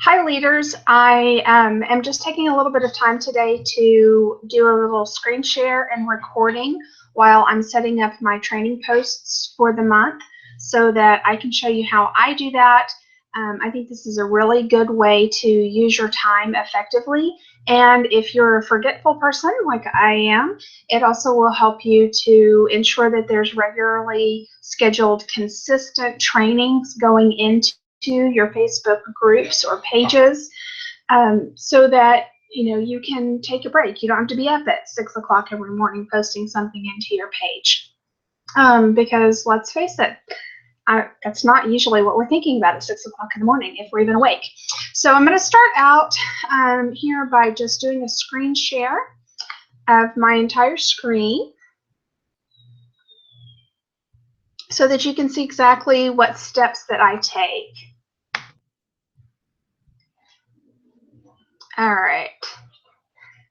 Hi, leaders. I am just taking a little bit of time today to do a little screen share and recording while I'm setting up my training posts for the month so that I can show you how I do that. I think this is a really good way to use your time effectively. And if you're a forgetful person like I am, it also will help you to ensure that there's regularly scheduled, consistent trainings going into your Facebook groups or pages, so that you can take a break. You don't have to be up at 6 o'clock every morning posting something into your page, because let's face it, that's not usually what we're thinking about at 6 o'clock in the morning if we're even awake. So I'm going to start out here by just doing a screen share of my entire screen so that you can see exactly what steps that I take. All right,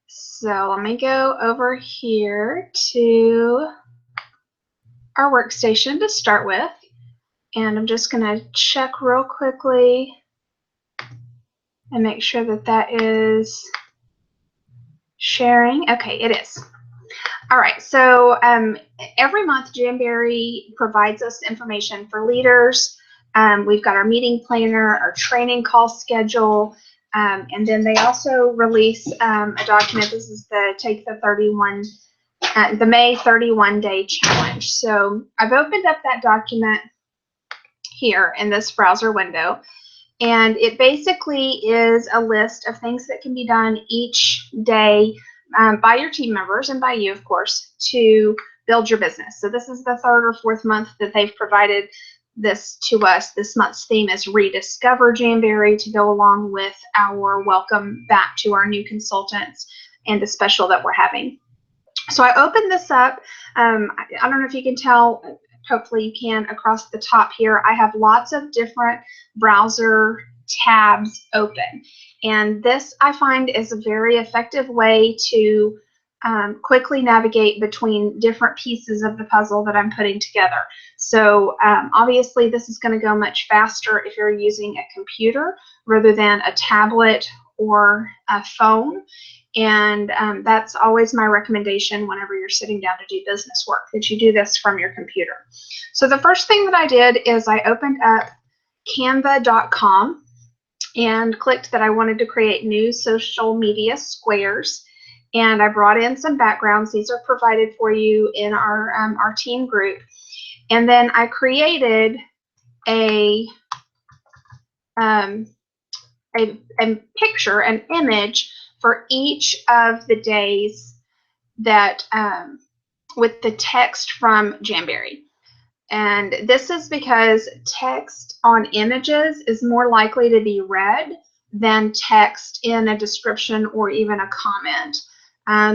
so let me go over here to our workstation to start with, and I'm just going to check real quickly and make sure that that is sharing. Okay, it is. All right, so every month Jamberry provides us information for leaders. We've got our meeting planner, our training call schedule, and then they also release a document. This is the the May 31-day challenge. So I've opened up that document here in this browser window, and it basically is a list of things that can be done each day by your team members and by you, of course, to build your business. So this is the third or fourth month that they've provided this to us. This month's theme is Rediscover Jamberry, to go along with our welcome back to our new consultants and the special that we're having. So I opened this up. I don't know if you can tell, hopefully you can, across the top here. I have lots of different browser tabs open. And this, I find, is a very effective way to quickly navigate between different pieces of the puzzle that I'm putting together. So obviously this is going to go much faster if you're using a computer rather than a tablet or a phone. And that's always my recommendation whenever you're sitting down to do business work, that you do this from your computer. So the first thing that I did is I opened up canva.com and clicked that I wanted to create new social media squares. And I brought in some backgrounds. These are provided for you in our team group. And then I created a picture, an image for each of the days that with the text from Jamberry. And this is because text on images is more likely to be read than text in a description or even a comment.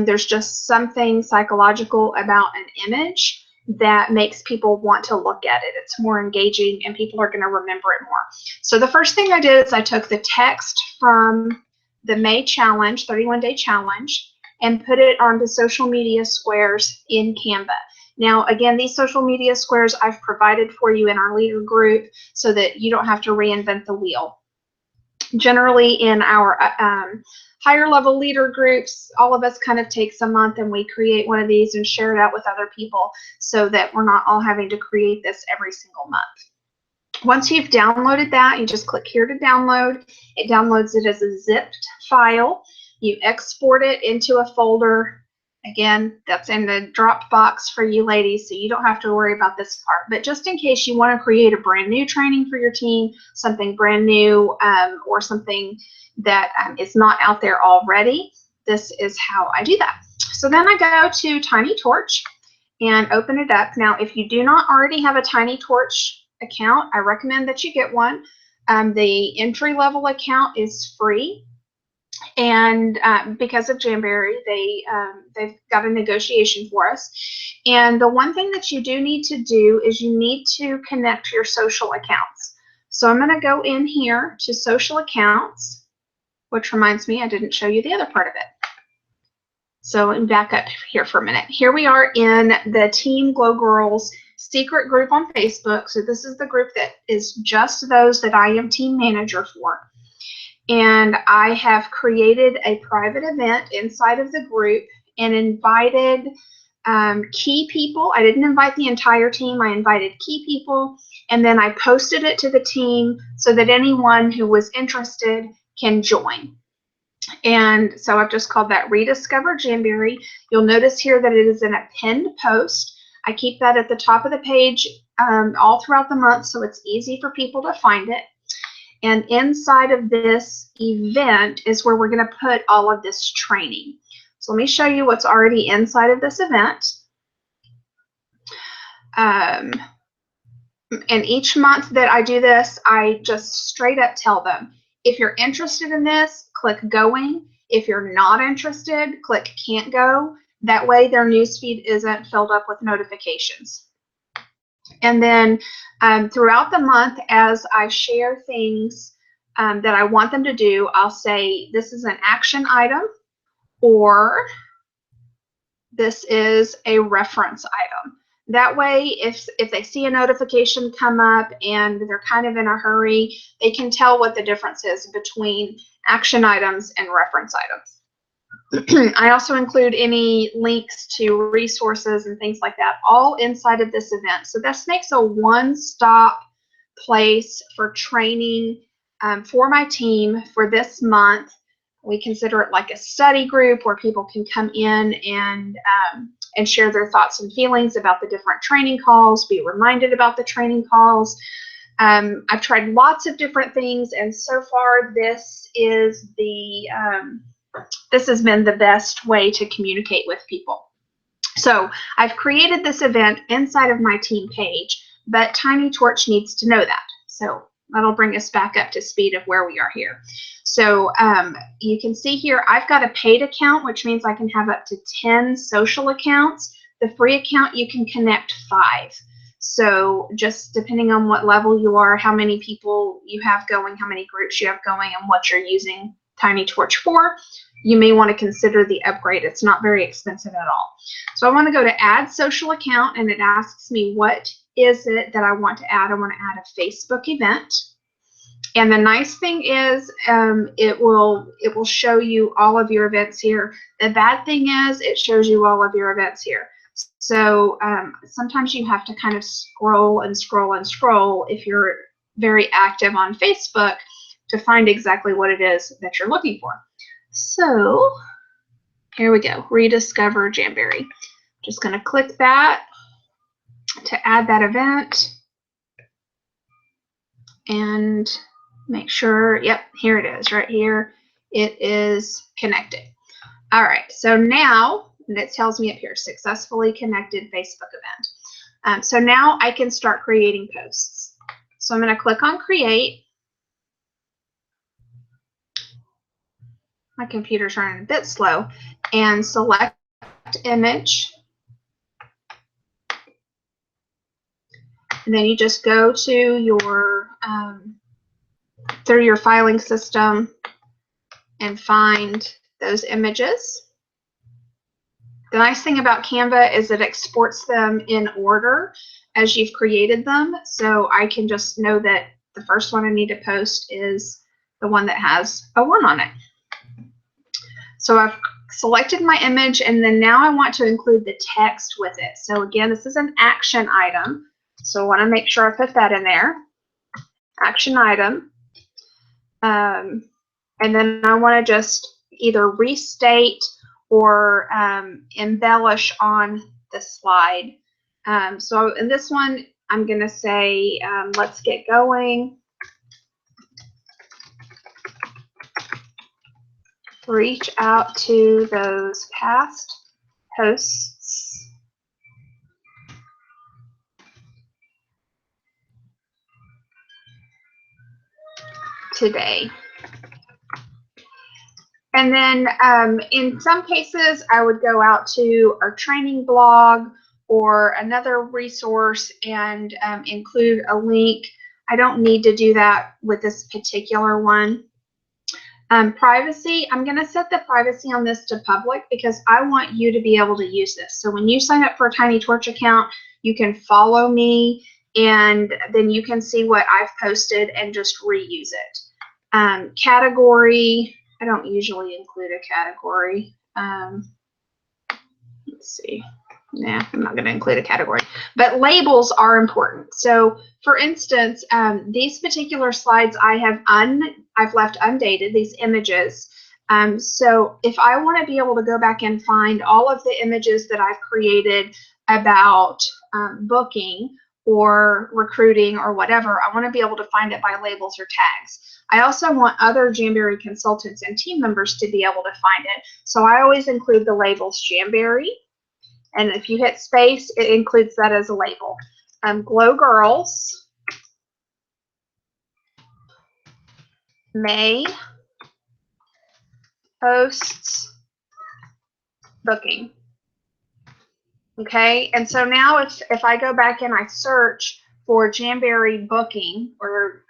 There's just something psychological about an image that makes people want to look at it. It's more engaging and people are going to remember it more. So the first thing I did is I took the text from the May challenge, 31-day challenge, and put it onto social media squares in Canva. Now, again, these social media squares I've provided for you in our leader group so that you don't have to reinvent the wheel. Generally, in our higher level leader groups, all of us kind of takes a month and we create one of these and share it out with other people so that we're not all having to create this every single month. Once you've downloaded that, you just click here to download. It downloads it as a zipped file. You export it into a folder. Again, that's in the Dropbox for you ladies, so you don't have to worry about this part. But just in case you want to create a brand new training for your team, something brand new, or something that is not out there already, this is how I do that. So then I go to TinyTorch and open it up. Now, if you do not already have a TinyTorch account, I recommend that you get one. The entry-level account is free. And because of Jamberry, they've got a negotiation for us. And the one thing that you do need to do is you need to connect your social accounts. So I'm going to go in here to social accounts, which reminds me I didn't show you the other part of it. So back up here for a minute. Here we are in the Team Glow Girls secret group on Facebook. So this is the group that is just those that I am team manager for. and I have created a private event inside of the group and invited key people. I didn't invite the entire team. I invited key people, and then I posted it to the team so that anyone who was interested can join. And so I've just called that Rediscover Jamberry. You'll notice here that it is in a pinned post. I keep that at the top of the page all throughout the month so it's easy for people to find it. And inside of this event is where we're going to put all of this training. So let me show you what's already inside of this event. And each month that I do this, I just straight up tell them, if you're interested in this, click going. If you're not interested, click can't go. That way their newsfeed isn't filled up with notifications. And then throughout the month, as I share things that I want them to do, I'll say this is an action item, or this is a reference item. That way, if they see a notification come up and they're kind of in a hurry, they can tell what the difference is between action items and reference items. I also include any links to resources and things like that all inside of this event. So this makes a one-stop place for training for my team for this month. We consider it like a study group where people can come in and share their thoughts and feelings about the different training calls, be reminded about the training calls. I've tried lots of different things, and so far this is this has been the best way to communicate with people. So I've created this event inside of my team page, but TinyTorch needs to know that. So that'll bring us back up to speed of where we are here. So you can see here, I've got a paid account, which means I can have up to 10 social accounts. The free account, you can connect 5. So just depending on what level you are, how many people you have going, how many groups you have going, and what you're using TinyTorch for, you may want to consider the upgrade. It's not very expensive at all. So I want to go to add social account, and it asks me what is it that I want to add. I want to add a Facebook event. And the nice thing is it will show you all of your events here. The bad thing is it shows you all of your events here. So sometimes you have to kind of scroll and scroll and scroll if you're very active on Facebook to find exactly what it is that you're looking for. So here we go, Rediscover Jamberry. Just going to click that to add that event and make sure, yep, here it is, right here. It is connected. All right, so now, and it tells me up here, successfully connected Facebook event. So now I can start creating posts. So I'm going to click on create. My computer's running a bit slow, and select image. And then you just go to your, through your filing system and find those images. The nice thing about Canva is it exports them in order as you've created them. So I can just know that the first one I need to post is the one that has a 1 on it. So I've selected my image, and then now I want to include the text with it. So again, this is an action item. So I want to make sure I put that in there. Action item. And then I want to just either restate or embellish on the slide. So in this one, I'm going to say, let's get going. Reach out to those past posts today. And then in some cases, I would go out to our training blog or another resource and include a link. I don't need to do that with this particular one. Privacy, I'm going to set the privacy on this to public because I want you to be able to use this. So when you sign up for a TinyTorch account, you can follow me, and then you can see what I've posted and just reuse it. Category, I don't usually include a category. Let's see. Nah, I'm not going to include a category. But labels are important. So, for instance, these particular slides I've left undated, these images. So if I want to be able to go back and find all of the images that I've created about booking or recruiting or whatever, I want to be able to find it by labels or tags. I also want other Jamberry consultants and team members to be able to find it. So I always include the labels Jamberry. And if you hit space, it includes that as a label. Glow Girls, May posts booking. Okay, and so now if I go back and I search for Jamberry booking or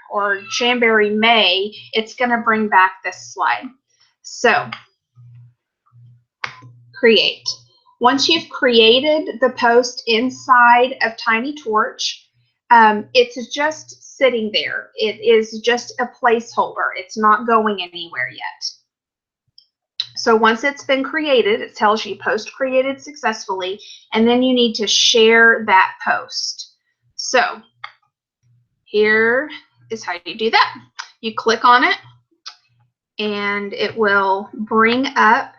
Jamberry May, it's going to bring back this slide. So create. Once you've created the post inside of TinyTorch, it's just sitting there. It is just a placeholder. It's not going anywhere yet. So once it's been created, it tells you post created successfully, and then you need to share that post. So here is how you do that. You click on it, and it will bring up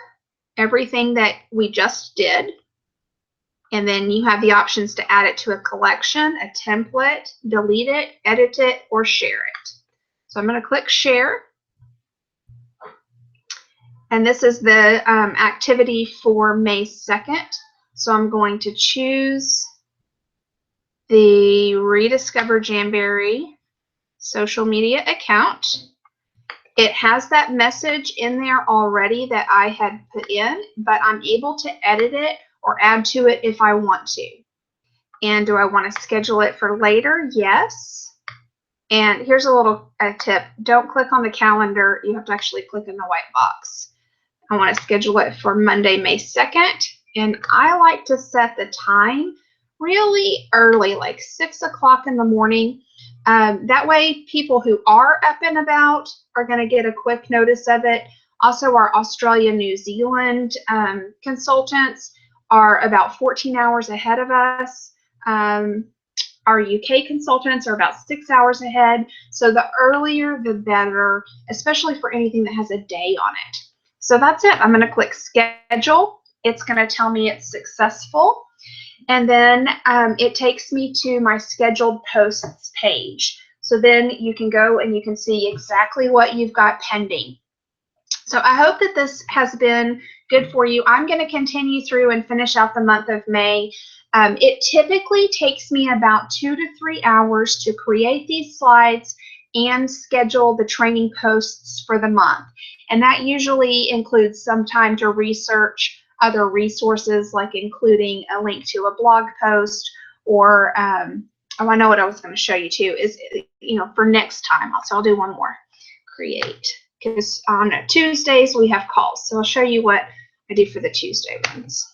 everything that we just did. And then you have the options to add it to a collection, a template, delete it, edit it, or share it. So I'm going to click share. And this is the activity for May 2nd. So I'm going to choose the Rediscover Jamberry social media account. It has that message in there already that I had put in, but I'm able to edit it or add to it if I want to. And do I want to schedule it for later? Yes. And here's a little tip. Don't click on the calendar. You have to actually click in the white box. I want to schedule it for Monday, May 2nd. And I like to set the time really early, like 6 o'clock in the morning. That way, people who are up and about are going to get a quick notice of it. Also, our Australia, New Zealand consultants are about 14 hours ahead of us. Our UK consultants are about 6 hours ahead. So the earlier, the better, especially for anything that has a day on it. So that's it. I'm going to click schedule. It's going to tell me it's successful. And then it takes me to my scheduled posts page. So then you can go and you can see exactly what you've got pending. So I hope that this has been good for you. I'm going to continue through and finish out the month of May. It typically takes me about 2 to 3 hours to create these slides and schedule the training posts for the month. And that usually includes some time to research other resources, like including a link to a blog post or, oh, I know what I was going to show you too, is, for next time. So I'll do one more, create, because on Tuesdays we have calls. So I'll show you what I do for the Tuesday ones.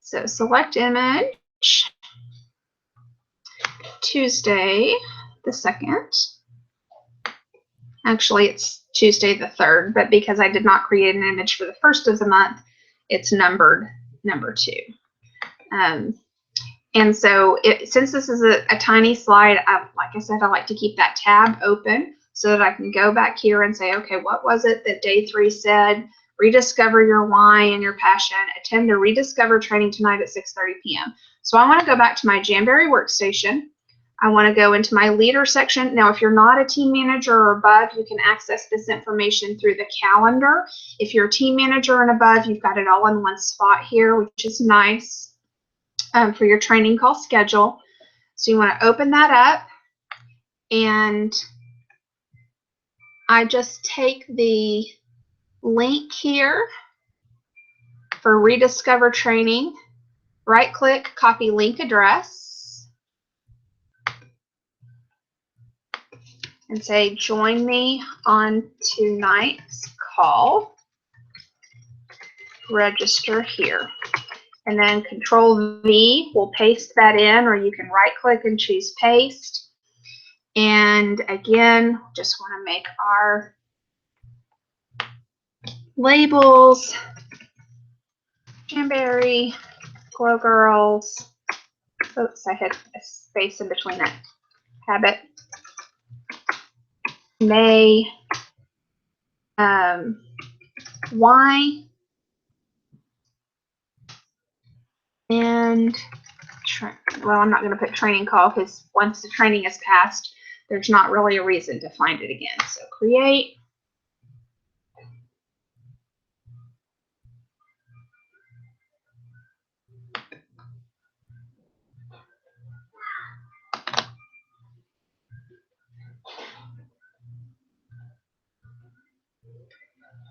So select image, Tuesday the 2nd. Actually, it's Tuesday the 3rd, but because I did not create an image for the 1st of the month, it's numbered number 2. And so since this is a tiny slide, like I said, I like to keep that tab open so that I can go back here and say, okay, what was it that day 3 said? Rediscover your why and your passion. Attend the Rediscover training tonight at 6:30 p.m. So I want to go back to my Jamberry workstation. I want to go into my leader section. Now, if you're not a team manager or above, you can access this information through the calendar. If you're a team manager and above, you've got it all in one spot here, which is nice for your training call schedule. So you want to open that up, and I just take the link here for Rediscover training, right click, copy link address, and say, join me on tonight's call, register here. And then Control V will paste that in, or you can right click and choose paste. And again, just want to make our labels, Jamberry, Glow Girls. Oops, I hit a space in between that. Habit. May. Y. And, well, I'm not going to put training call because once the training is passed, there's not really a reason to find it again. So create.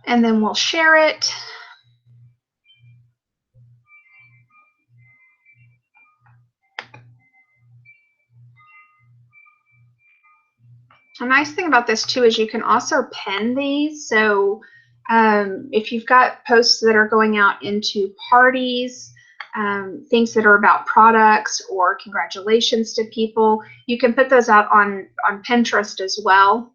And then we'll share it. A nice thing about this too is you can also pin these. So if you've got posts that are going out into parties, things that are about products or congratulations to people, you can put those out on Pinterest as well.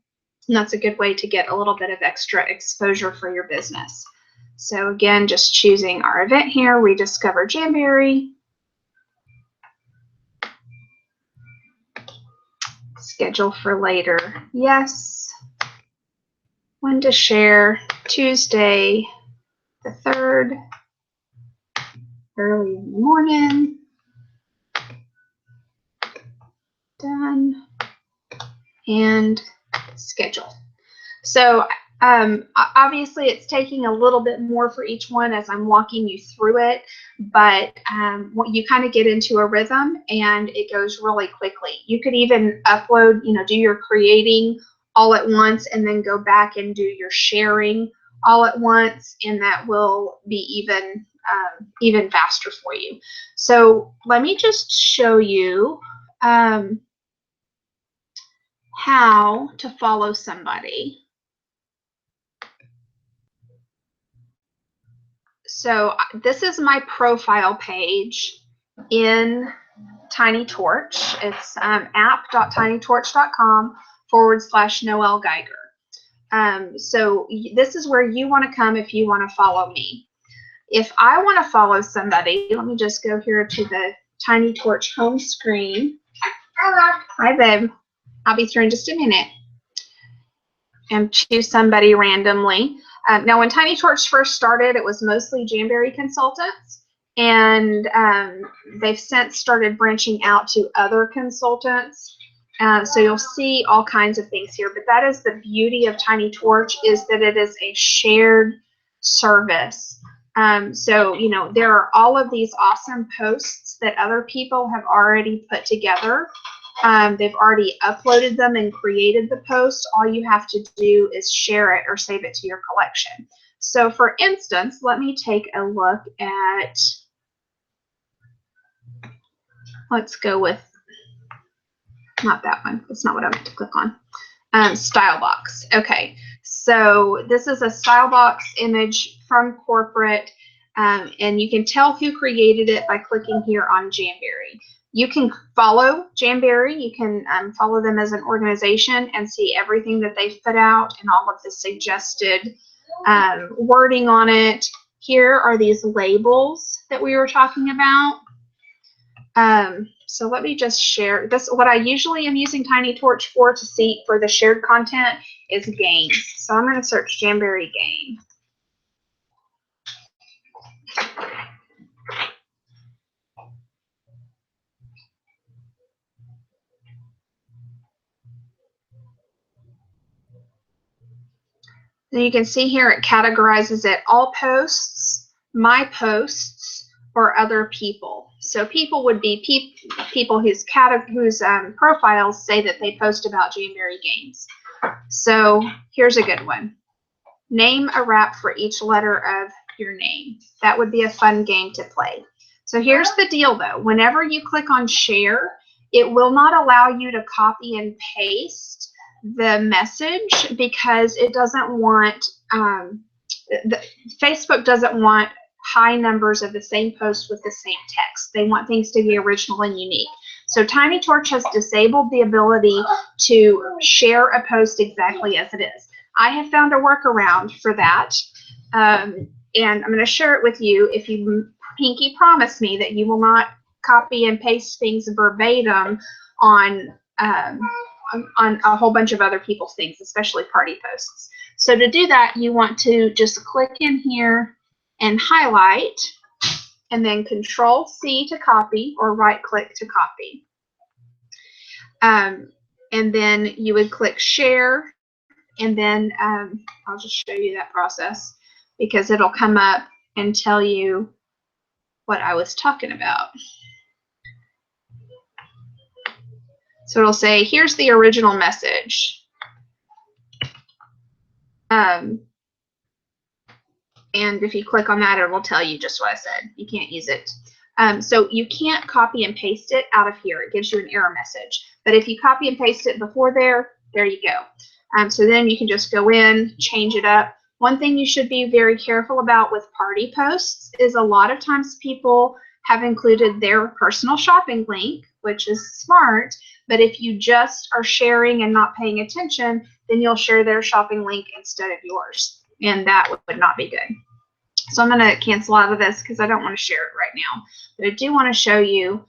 And that's a good way to get a little bit of extra exposure for your business. So again, just choosing our event here, Rediscover Jamberry. Schedule for later, yes. When to share, Tuesday the 3rd, early in the morning. Done. And schedule. So obviously it's taking a little bit more for each one as I'm walking you through it, but you kind of get into a rhythm and it goes really quickly. You could even upload, do your creating all at once and then go back and do your sharing all at once, and that will be even faster for you. So let me just show you how to follow somebody. So this is my profile page in TinyTorch. It's app.tinytorch.com/Noelle Geiger. So this is where you want to come if you want to follow me. If I want to follow somebody, let me just go here to the TinyTorch home screen. Hi, babe. I'll be through in just a minute. And choose somebody randomly. Now, when TinyTorch first started, it was mostly Jamberry consultants, and they've since started branching out to other consultants. So you'll see all kinds of things here, but that is the beauty of TinyTorch, is that it is a shared service. So, there are all of these awesome posts that other people have already put together. They've already uploaded them and created the post. All you have to do is share it or save it to your collection. So for instance, let me take a look at, let's go with, not that one. That's not what I meant to click on. Stylebox. Okay, so this is a Stylebox image from corporate, and you can tell who created it by clicking here on Jamberry. You can follow Jamberry. You can follow them as an organization and see everything that they've put out and all of the suggested wording on it. Here are these labels that we were talking about. So let me just share this. What I usually am using TinyTorch for to see for the shared content is games. So I'm going to search Jamberry game. And you can see here it categorizes it all posts, my posts, or other people. So people would be people whose profiles say that they post about Jamberry games. So here's a good one. Name a rap for each letter of your name. That would be a fun game to play. So here's the deal though. Whenever you click on share, it will not allow you to copy and paste the message because it doesn't want, Facebook doesn't want high numbers of the same post with the same text. They want things to be original and unique. So TinyTorch has disabled the ability to share a post exactly as it is. I have found a workaround for that, and I'm going to share it with you if you pinky promise me that you will not copy and paste things verbatim on a whole bunch of other people's things, especially party posts. So to do that, you want to just click in here and highlight, and then Control-C to copy, or right-click to copy. And then you would click Share, and then I'll just show you that process because it'll come up and tell you what I was talking about. So it'll say, here's the original message. And if you click on that, it will tell you just what I said. You can't use it. So you can't copy and paste it out of here. It gives you an error message. But if you copy and paste it before there you go. So then you can just go in, change it up. One thing you should be very careful about with party posts is a lot of times people have included their personal shopping link, which is smart, but if you just are sharing and not paying attention, then you'll share their shopping link instead of yours, and that would not be good. So I'm going to cancel out of this because I don't want to share it right now, but I do want to show you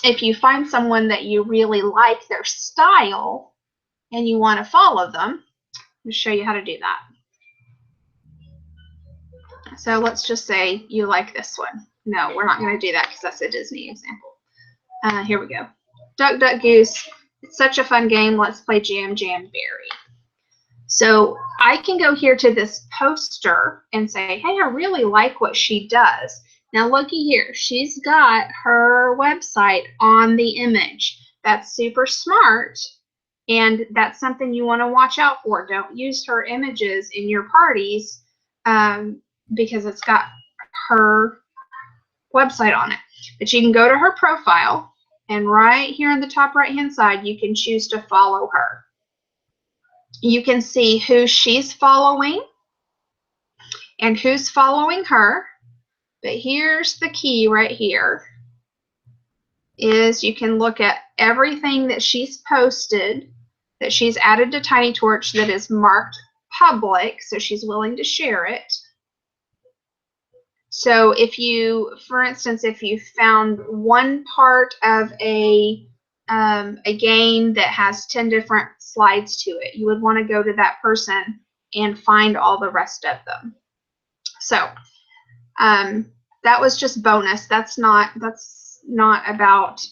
if you find someone that you really like their style and you want to follow them, I'll show you how to do that. So let's just say you like this one. No, we're not going to do that because that's a Disney example. Here we go. Duck, Duck, Goose. It's such a fun game. Let's play Jam, Jam, Berry. So I can go here to this poster and say, hey, I really like what she does. Now looky here. She's got her website on the image. That's super smart. And that's something you want to watch out for. Don't use her images in your parties because it's got her website on it. But you can go to her profile, and right here on the top right-hand side, you can choose to follow her. You can see who she's following and who's following her. But here's the key right here, is you can look at everything that she's posted, that she's added to TinyTorch that is marked public, so she's willing to share it. So if you, for instance, if you found one part of a game that has 10 different slides to it, you would want to go to that person and find all the rest of them. So that was just bonus. That's not about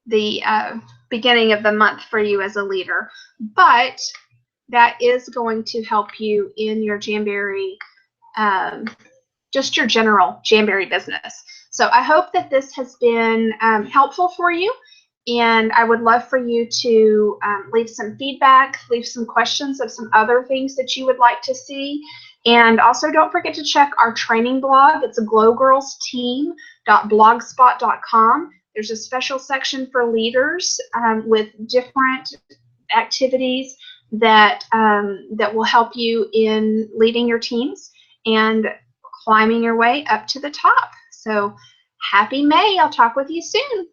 the beginning of the month for you as a leader, but that is going to help you in your Jamberry, just your general Jamberry business. So I hope that this has been helpful for you, and I would love for you to leave some feedback, leave some questions of some other things that you would like to see. And also don't forget to check our training blog. It's glowgirlsteam.blogspot.com. There's a special section for leaders with different activities that will help you in leading your teams and climbing your way up to the top. So happy May. I'll talk with you soon.